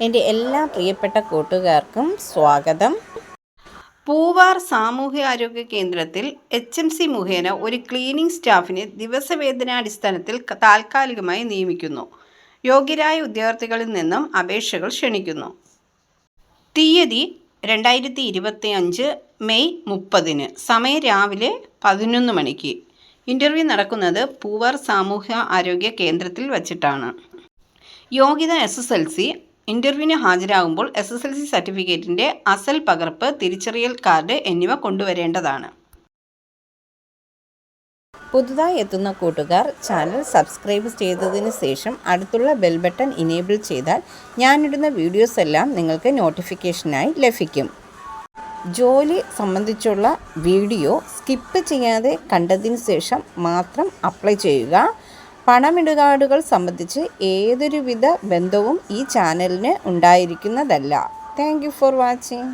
എൻ്റെ എല്ലാ പ്രിയപ്പെട്ട കൂട്ടുകാർക്കും സ്വാഗതം. പൂവാർ സാമൂഹ്യാരോഗ്യ കേന്ദ്രത്തിൽ HMC മുഖേന ഒരു ക്ലീനിംഗ് സ്റ്റാഫിനെ ദിവസവേതനാടിസ്ഥാനത്തിൽ താൽക്കാലികമായി നിയമിക്കുന്നു. യോഗ്യരായ ഉദ്യോഗാർത്ഥികളിൽ നിന്നും അപേക്ഷകൾ ക്ഷണിക്കുന്നു. തീയതി 2025 മെയ് 30. സമയം രാവിലെ 11 മണിക്ക്. ഇൻ്റർവ്യൂ നടക്കുന്നത് പൂവാർ സാമൂഹ്യ ആരോഗ്യ കേന്ദ്രത്തിൽ വച്ചിട്ടാണ്. യോഗ്യത SSLC. ഇൻ്റർവ്യൂവിന് ഹാജരാകുമ്പോൾ SSLC സർട്ടിഫിക്കറ്റിൻ്റെ അസൽ പകർപ്പ്, തിരിച്ചറിയൽ കാർഡ് എന്നിവ കൊണ്ടുവരേണ്ടതാണ്. പുതുതായി എത്തുന്ന കൂട്ടുകാർ ചാനൽ സബ്സ്ക്രൈബ് ചെയ്തതിന് ശേഷം അടുത്തുള്ള ബെൽ ബട്ടൺ ഇനേബിൾ ചെയ്താൽ ഞാനിടുന്ന വീഡിയോസ് എല്ലാം നിങ്ങൾക്ക് നോട്ടിഫിക്കേഷനായി ലഭിക്കും. ജോലി സംബന്ധിച്ചുള്ള വീഡിയോ സ്കിപ്പ് ചെയ്യാതെ കണ്ടതിന് ശേഷം മാത്രം അപ്ലൈ ചെയ്യുക. പണമിടപാടുകൾ സംബന്ധിച്ച് ഏതൊരുവിധ ബന്ധവും ഈ ചാനലിന് ഉണ്ടായിരിക്കുന്നതല്ല. Thank you for watching.